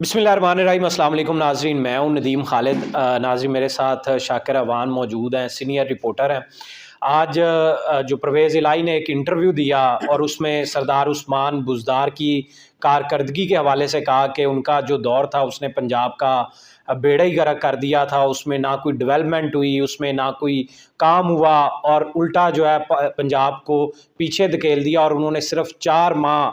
बिस्मिल्लाहिर्रहमानिर्रहीम। अस्सलाम वालेकुम नाज़रीन, मैं हूं नदीम खालिद। नाज़रीन मेरे साथ शाकिर अवान मौजूद हैं, सीनियर रिपोर्टर हैं। आज जो परवेज़ इलाही ने एक इंटरव्यू दिया और उसमें सरदार उस्मान बुज़दार की कारकर्दगी के हवाले से कहा कि उनका जो दौर था उसने पंजाब का बेड़ा ही गर्क कर दिया था। उसमें ना कोई डेवलपमेंट हुई, उसमें ना कोई काम हुआ और उल्टा जो है पंजाब को पीछे धकेल दिया। और उन्होंने सिर्फ 4 माह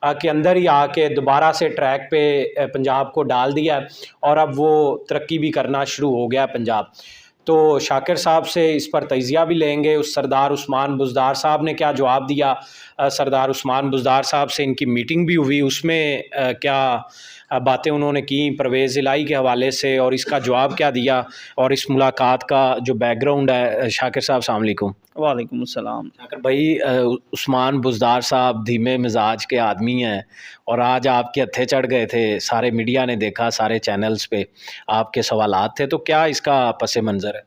के अंदर ही आके दोबारा से ट्रैक पे पंजाब को डाल दिया और अब वो तरक्की भी करना शुरू हो गया पंजाब। तो शाकिर साहब से इस पर तजिया भी लेंगे। उस सरदार उस्मान बुज़दार साहब ने क्या जवाब दिया, सरदार उस्मान बुज़दार साहब से इनकी मीटिंग भी हुई, उसमें क्या बातें उन्होंने की परवेज़ इलाही के हवाले से और इसका जवाब क्या दिया और इस मुलाकात का जो बैकग्राउंड है। शाकिर साहब अस्सलाम वालेकुम। वालेकुम अस्सलाम। शाकिर भाई, उस्मान बुज़दार साहब धीमे मिजाज के आदमी हैं और आज आपके हत्थे चढ़ गए थे। सारे मीडिया ने देखा, सारे चैनल्स पे आपके सवालात थे, तो क्या इसका पस मंज़र है?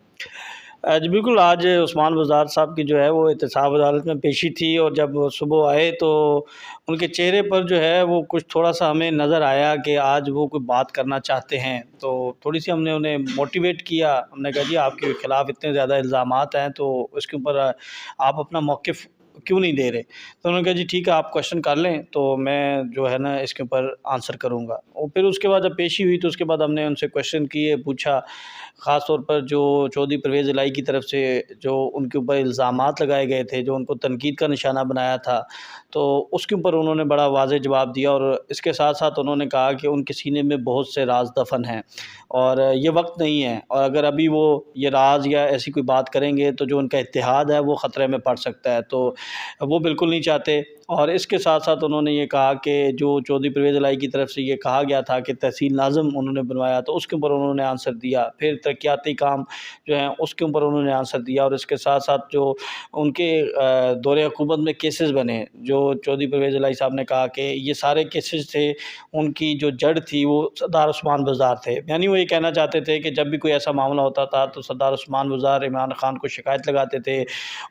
जी बिल्कुल, आज उस्मान बुज़दार साहब की जो है वो एहतसाब अदालत में पेशी थी और जब वो सुबह आए तो उनके चेहरे पर जो है वो कुछ थोड़ा-सा हमें नज़र आया कि आज वो कोई बात करना चाहते हैं। तो थोड़ी-सी हमने उन्हें मोटिवेट किया। हमने कहा जी आपके खिलाफ़ इतने ज़्यादा इल्ज़ामात हैं तो इसके ऊपर आप अपना मौक़िफ़ क्यों नहीं दे रहे? तो उन्होंने कहा जी ठीक है, आप क्वेश्चन कर लें तो मैं जो है ना इसके ऊपर आंसर करूँगा। और फिर उसके बाद जब पेशी हुई तो उसके बाद हमने उनसे क्वेश्चन किए, पूछा। ख़ास तौर पर जो चौधरी परवेज़ इलाही की तरफ से जो उनके ऊपर इल्ज़ामात लगाए गए थे, जो उनको तनकीद का निशाना बनाया था, तो उसके ऊपर उन्होंने बड़ा वाज़ेह जवाब दिया। और इसके साथ-साथ उन्होंने कहा कि उनके सीने में बहुत से राज़ दफ़न हैं और ये वक़्त नहीं है और अगर अभी वो ये राज़ या ऐसी कोई बात करेंगे तो जो उनका इत्तेहाद है वो ख़तरे में पड़ सकता है। तो वो बिल्कुल नहीं चाहते। और इसके साथ-साथ उन्होंने ये कहा कि जो चौधरी परवेज़ इलाही की तरफ से ये कहा गया था कि तहसील नाज़िम उन्होंने बनवाया, तो उसके ऊपर उन्होंने आंसर दिया। फिर तरक्याती काम जो हैं उसके ऊपर उन्होंने आंसर दिया और इसके साथ-साथ जो उनके दौरे हुकूमत में केसेस बने, जो चौधरी परवेज़ इलाही साहब ने कहा कि ये सारे केसेस थे, उनकी जो जड़ थी वो सरदार उस्मान बुज़दार थे। यानी वो ये कहना चाहते थे कि जब भी कोई ऐसा मामला होता था तो सरदार उस्मान बुज़दार इमरान खान को शिकायत लगाते थे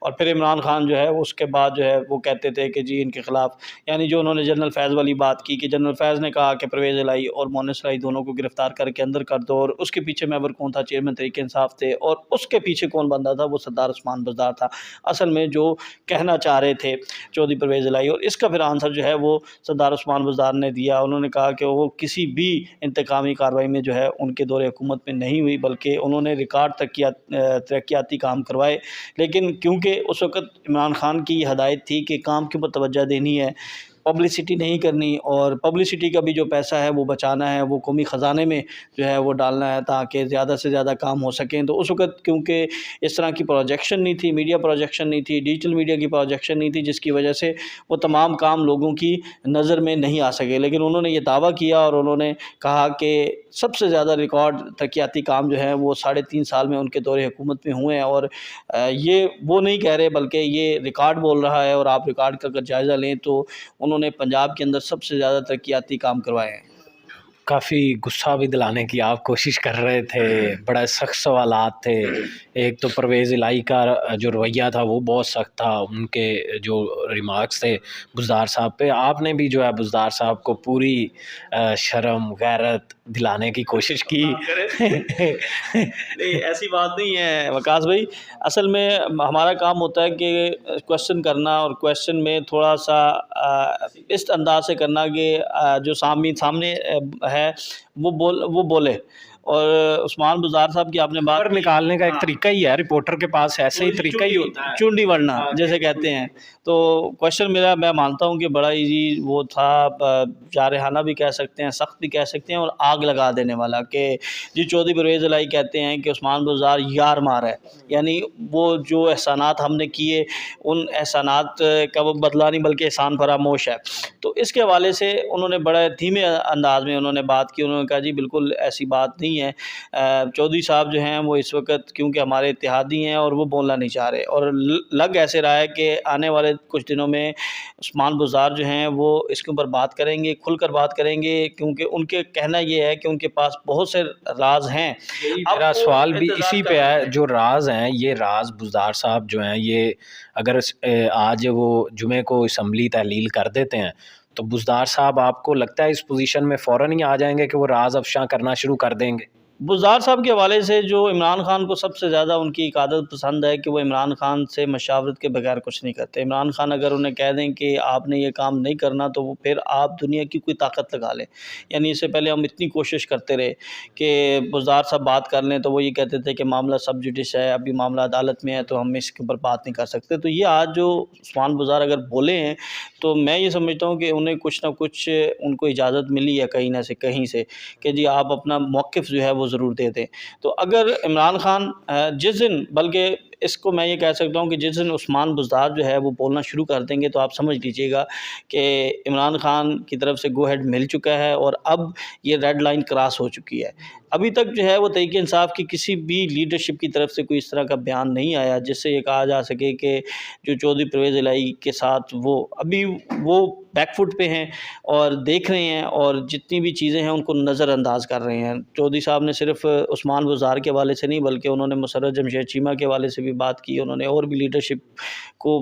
और फिर इमरान खान जो है उसके बाद जो है वो कहते थे कि जी इनके ख़िलाफ़, यानी जो उन्होंने जनरल फैज़ वाली बात की कि जनरल फैज़ ने कहा कि परवेज़ इलाही और मोनिस इलाही दोनों को गिरफ़्तार करके अंदर कर दो और उसके पीछे महबर कौन था, चेयरमैन तहरीक-ए-इंसाफ़ थे और उसके पीछे कौन बंदा था, वो सरदार उस्मान बुज़दार था। असल में जो कहना चाह रहे थे चौधरी परवेज़ इलाही, और इसका फिर आंसर जो है वो सरदार उस्मान बुज़दार ने दिया। उन्होंने कहा कि वो किसी भी इंतकामी कार्रवाई में जो है उनके दौरे हुकूमत में नहीं हुई, बल्कि उन्होंने रिकॉर्ड तरक्याती काम करवाए। लेकिन क्योंकि उस वक़्त इमरान खान की हदायत थी कि काम के ऊपर तवज्जो देनी है, पब्लिसिटी नहीं करनी और पब्लिसिटी का भी जो पैसा है वो बचाना है, वो कौमी ख़ज़ाने में जो है वो डालना है ताकि ज़्यादा से ज़्यादा काम हो सकें। तो उस वक़्त क्योंकि इस तरह की प्रोजेक्शन नहीं थी, मीडिया प्रोजेक्शन नहीं थी, डिजिटल मीडिया की प्रोजेक्शन नहीं थी, जिसकी वजह से वो तमाम काम लोगों की नज़र में नहीं आ सके। लेकिन उन्होंने ये दावा किया और उन्होंने कहा कि सबसे ज़्यादा रिकॉर्ड तरक्याती काम जो है वो 3.5 साल में उनके दौरे हुकूमत में हुए हैं। और ये वो नहीं कह रहे बल्कि ये रिकॉर्ड बोल रहा है और आप रिकॉर्ड का अगर जायज़ा लें तो उन्होंने पंजाब के अंदर सबसे ज़्यादा तरक्याती काम करवाए हैं। काफ़ी गुस्सा भी दिलाने की आप कोशिश कर रहे थे, बड़ा सख्त सवालात थे। एक तो परवेज़ इलाही का जो रवैया था वो बहुत सख्त था, उनके जो रिमार्क्स थे बुज़दार साहब पे। आपने भी जो है बुज़दार साहब को पूरी शर्म गैरत दिलाने की कोशिश की। नहीं, ऐसी बात नहीं है वकास भाई। असल में हमारा काम होता है कि क्वेश्चन करना और क्वेश्चन में थोड़ा-सा इस अंदाज़ से करना कि जो सामने है वो बोले। और उस्मान बुज़दार साहब की आपने बात खबर निकालने का एक तरीका ही है, रिपोर्टर के पास ऐसे ही तरीका ही होता है। चुंडी वड़ना जैसे कहते हैं। तो क्वेश्चन मेरा, मैं मानता हूँ कि बड़ा ईज़ी वो था, जारहाना भी कह सकते हैं, सख्त भी कह सकते हैं और आग लगा देने वाला कि जी चौधरी परवेज़ इलाही कहते हैं कि उस्मान बुज़दार यार मार है। यानी वो जो एहसानात हमने किए उन एहसानात का वो बदला नहीं बल्कि एहसान फरामोश है। तो इसके हवाले से उन्होंने बड़े धीमे अंदाज़ में उन्होंने बात की। उन्होंने कहा जी बिल्कुल ऐसी बात नहीं है। चौधरी साहब जो हैं वो इस वक़्त क्योंकि हमारे इत्तेहादी हैं और वो बोलना नहीं चाह रहे और लग ऐसे रहा है कि आने वाले कुछ दिनों में उस्मान बुज़दार जो हैं वो इसके ऊपर बात करेंगे, खुलकर बात करेंगे, क्योंकि उनके कहना ये है कि उनके पास बहुत से राज़ हैं। मेरा सवाल भी इसी पे है, जो राज हैं ये राज बुज़दार साहब जो हैं ये अगर आज वो जुमे को असम्बली तहलील कर देते हैं तो बुज़दार साहब आपको लगता है इस पोजीशन में फ़ौरन ही आ जाएंगे कि वो राज अफ़शा करना शुरू कर देंगे? बुज़दार साहब के हवाले से जो इमरान खान को सबसे ज़्यादा उनकी एक आदत पसंद है कि वो इमरान खान से मशावरत के बगैर कुछ नहीं करते। इमरान खान अगर उन्हें कह दें कि आपने ये काम नहीं करना, तो वो फिर आप दुनिया की कोई ताकत लगा लें। यानी इससे पहले हम इतनी कोशिश करते रहे कि बुज़दार साहब बात कर लें, तो वो ये कहते थे कि मामला सब जुडिश है, अभी मामला अदालत में है, तो हम इसके ऊपर बात नहीं कर सकते। तो ये आज जो उस्मान बुज़दार अगर बोले हैं, तो मैं ये समझता हूँ कि उन्हें कुछ ना कुछ उनको इजाज़त मिली है कहीं से कि जी आप अपना मौक़िफ़ जो है वो ज़रूर दे दें। तो अगर इमरान खान जिस दिन, बल्कि इसको मैं ये कह सकता हूँ कि जिस दिन उस्मान बुज़दार जो है वो बोलना शुरू कर देंगे, तो आप समझ लीजिएगा कि इमरान खान की तरफ से गो अहेड मिल चुका है और अब ये रेड लाइन क्रॉस हो चुकी है। अभी तक जो है वो तहरीक-ए-इंसाफ़ की किसी भी लीडरशिप की तरफ से कोई इस तरह का बयान नहीं आया जिससे ये कहा जा सके कि जो चौधरी परवेज़ इलाही के साथ वो बैक फुट पे हैं और देख रहे हैं और जितनी भी चीज़ें हैं उनको नज़रअंदाज कर रहे हैं। चौधरी साहब ने सिर्फ़ उस्मान बुज़दार के हवाले से नहीं, बल्कि उन्होंने मुशर्रफ जमशेद चीमा के हवाले से भी बात की। उन्होंने और भी लीडरशिप को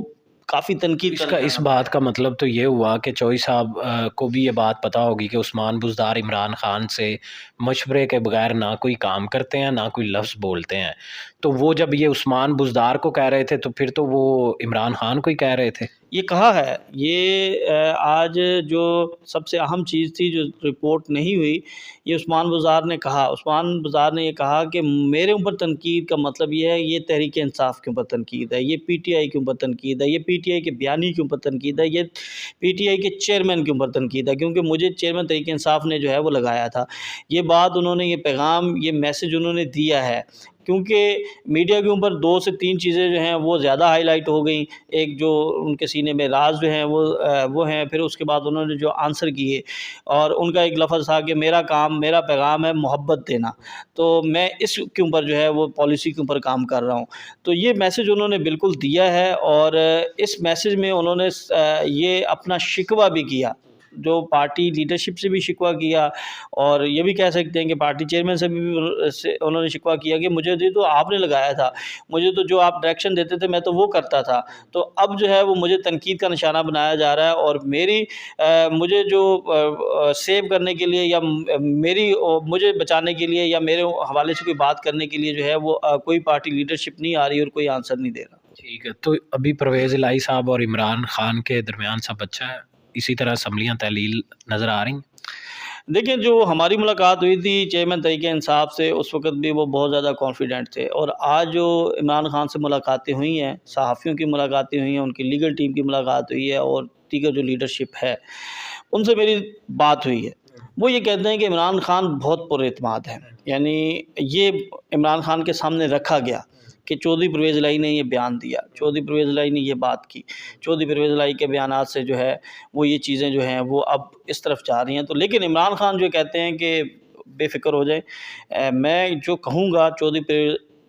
काफ़ी तनकीद इस बात का मतलब तो ये हुआ कि चौधरी साहब को भी ये बात पता होगी कि उस्मान बुज़दार इमरान खान से मशवरे के बगैर ना कोई काम करते हैं, ना कोई लफ्ज़ बोलते हैं। तो वो जब ये उस्मान बुज़दार को कह रहे थे, तो फिर तो वो इमरान खान को ही कह रहे थे। ये कहा है, ये आज जो सबसे अहम चीज़ थी जो रिपोर्ट नहीं हुई, ये उस्मान बुज़दार ने कहा। उस्मान बुज़दार ने ये कहा कि मेरे ऊपर तनकीद का मतलब ये है, ये तहरीक-ए-इंसाफ़ के ऊपर तनकीद है, ये पीटीआई के ऊपर तनकीद है, ये पीटीआई के बयानी के ऊपर तनकीद है, ये पीटीआई के चेयरमैन के ऊपर तनकीद है, क्योंकि मुझे चेयरमैन तहरीक-ए-इंसाफ़ ने जो है वो लगाया था। ये बात उन्होंने, ये पैगाम, ये मैसेज उन्होंने दिया है, क्योंकि मीडिया के ऊपर 2 से 3 चीज़ें जो हैं वो ज़्यादा हाईलाइट हो गई। एक जो उनके सीने में राज जो हैं वो हैं, फिर उसके बाद उन्होंने जो आंसर किए और उनका एक लफ़्ज़ था कि मेरा काम, मेरा पैगाम है मोहब्बत देना। तो मैं इसके ऊपर जो है वो पॉलिसी के ऊपर काम कर रहा हूँ। तो ये मैसेज उन्होंने बिल्कुल दिया है और इस मैसेज में उन्होंने ये अपना शिकवा भी किया, जो पार्टी लीडरशिप से भी शिकवा किया और ये भी कह सकते हैं कि पार्टी चेयरमैन से भी उन्होंने शिकवा किया कि मुझे तो आपने लगाया था, मुझे तो जो आप डायरेक्शन देते थे मैं तो वो करता था, तो अब जो है वो मुझे तनकीद का निशाना बनाया जा रहा है और मुझे जो सेव करने के लिए या मुझे बचाने के लिए या मेरे हवाले से कोई बात करने के लिए जो है वो कोई पार्टी लीडरशिप नहीं आ रही और कोई आंसर नहीं दे रहा। ठीक है, तो अभी परवेज़ इलाही साहब और इमरान खान के दरमियान सब अच्छा है? इसी तरह असम्बलियाँ तहलील नज़र आ रही हैं? देखिए, जो हमारी मुलाकात हुई थी चेयरमैन तहरीक-ए-इंसाफ़ से, उस वक़्त भी वो बहुत ज़्यादा कॉन्फिडेंट थे और आज जो इमरान खान से मुलाकातें हुई हैं, सहाफ़ियों की मुलाकातें हुई हैं, उनकी लीगल टीम की मुलाकात हुई है और दीगर जो लीडरशिप है, उनसे मेरी बात हुई है। वो ये कहते हैं कि इमरान खान बहुत पुरएतमाद हैं। यानी ये इमरान खान के सामने रखा गया कि चौधरी परवेज़ इलाही ने ये बयान दिया, चौधरी परवेज़ इलाही ने ये बात की, चौधरी परवेज़ इलाही के बयानात से जो है वो ये चीज़ें जो हैं वो अब इस तरफ जा रही हैं। तो लेकिन इमरान खान जो कहते हैं कि बेफ़िक्र हो जाएँ, मैं जो कहूँगा चौधरी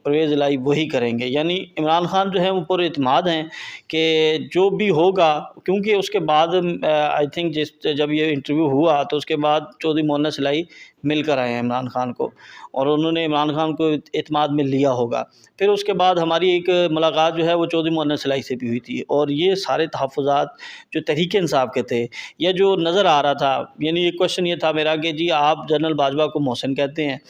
परवेज़ इलाही वही करेंगे। यानी इमरान खान जो है वो पुरएतमाद हैं कि जो भी होगा, क्योंकि उसके बाद आई थिंक जब ये इंटरव्यू हुआ तो उसके बाद चौधरी मोहन्नस इलाही मिलकर आए हैं इमरान खान को और उन्होंने इमरान खान को एतमाद में लिया होगा। फिर उसके बाद हमारी एक मुलाकात जो है वो चौधरी मोहन्नस इलाही से भी हुई थी और ये सारे तहफ़्फ़ुज़ात जो तहरीक-ए-इंसाफ़ के थे या जो नज़र आ रहा था, यानी एक क्वेश्चन ये था मेरा कि जी आप जनरल बाजवा को मोहसिन कहते हैं,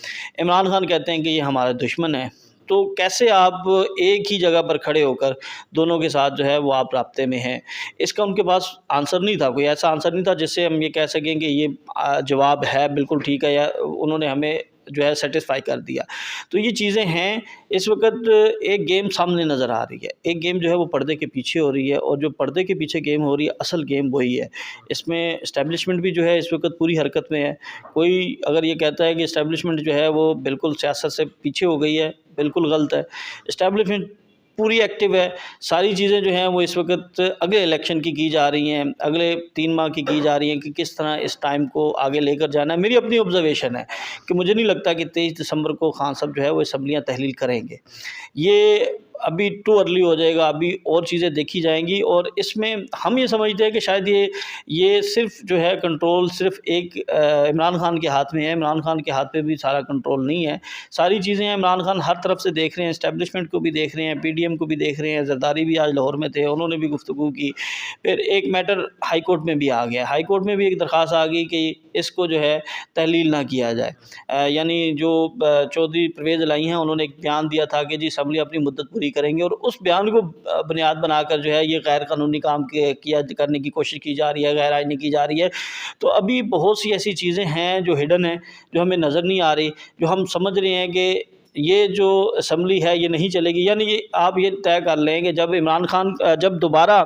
इमरान खान कहते हैं कि ये हमारा दुश्मन है, तो कैसे आप एक ही जगह पर खड़े होकर दोनों के साथ जो है वो आप राब्ते में हैं? इसका उनके पास आंसर नहीं था, कोई ऐसा आंसर नहीं था जिससे हम ये कह सकें कि ये जवाब है बिल्कुल ठीक है या उन्होंने हमें जो है सैटिस्फ़ाई कर दिया। तो ये चीज़ें हैं, इस वक़्त एक गेम सामने नज़र आ रही है, एक गेम जो है वो पर्दे के पीछे हो रही है और जो पर्दे के पीछे गेम हो रही है, असल गेम वही है। इसमें एस्टेब्लिशमेंट भी जो है इस वक़्त पूरी हरकत में है। कोई अगर ये कहता है कि एस्टेब्लिशमेंट जो है वो बिल्कुल सियासत से पीछे हो गई है, बिल्कुल गलत है। एस्टेब्लिशमेंट पूरी एक्टिव है, सारी चीज़ें जो हैं वो इस वक़्त अगले इलेक्शन की जा रही हैं, अगले 3 माह की जा रही हैं कि किस तरह इस टाइम को आगे लेकर जाना है। मेरी अपनी ऑब्ज़र्वेशन है कि मुझे नहीं लगता कि 23 दिसंबर को खान साहब जो है वो असम्बलियाँ तहलील करेंगे। ये अभी टू अर्ली हो जाएगा, अभी और चीज़ें देखी जाएँगी और इसमें हम ये समझते हैं कि शायद ये सिर्फ़ जो है कंट्रोल सिर्फ़ एक इमरान खान के हाथ में है। इमरान खान के हाथ पे भी सारा कंट्रोल नहीं है। सारी चीज़ें इमरान खान हर तरफ से देख रहे हैं, एस्टेब्लिशमेंट को भी देख रहे हैं, पीडीएम को भी देख रहे हैं, ज़रदारी भी आज लाहौर में थे, उन्होंने भी गुफ्तगू की। फिर एक मैटर हाई कोर्ट में भी आ गया। हाई कोर्ट में भी एक दरख़्वास्त आ गई कि इसको जो है तहलील ना किया जाए। यानी जो चौधरी परवेज़ इलाही हैं, उन्होंने एक बयान दिया था कि जी असम्बली अपनी मुद्दत पूरी करेंगे और उस बयान को बुनियाद बनाकर जो है ये गैर कानूनी काम किया करने की कोशिश की जा रही है, गैर आइनी की जा रही है। तो अभी बहुत सी ऐसी चीज़ें हैं जो हिडन हैं, जो हमें नज़र नहीं आ रही, जो हम समझ रहे हैं कि ये जो असम्बली है ये नहीं चलेगी। यानी ये आप ये तय कर लें कि जब इमरान खान जब दोबारा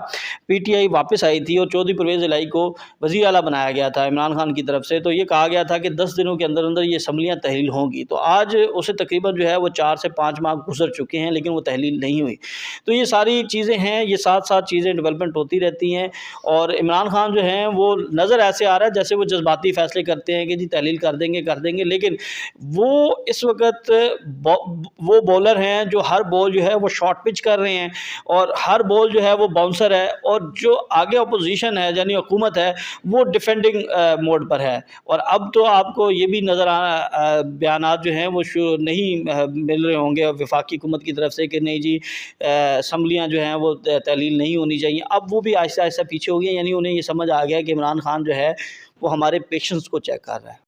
पीटीआई वापस आई थी और चौधरी परवेज़ इलाही को वज़ीर आला बनाया गया था इमरान खान की तरफ से, तो ये कहा गया था कि 10 दिनों के अंदर-अंदर ये असम्बलियाँ तहलील होंगी। तो आज उसे तकरीबन जो है वो 4 से 5 माह गुज़र चुके हैं, लेकिन वो तहलील नहीं हुई। तो ये सारी चीज़ें हैं, ये साथ-साथ चीज़ें डेवलपमेंट होती रहती हैं और इमरान खान जो हैं वो नज़र ऐसे आ रहा है जैसे वो जज़्बाती फ़ैसले करते हैं कि जी तहलील कर देंगे, लेकिन वो इस वक़्त वो बॉलर हैं जो हर बॉल जो है वो शॉर्ट पिच कर रहे हैं और हर बॉल जो है वो बाउंसर है और जो आगे अपोजिशन है यानी हुकूमत है वो डिफेंडिंग मोड पर है। और अब तो आपको ये भी नज़र बयानात जो हैं वो नहीं मिल रहे होंगे वफाकी हुकूमत की तरफ से कि नहीं जी असम्बलियाँ जो हैं वो तहलील नहीं होनी चाहिए। अब वो भी आहिस्ता आहिस्ता पीछे हो गई, यानी उन्हें ये समझ आ गया कि इमरान खान जो है वो हमारे पेशेंस को चेक कर रहा है।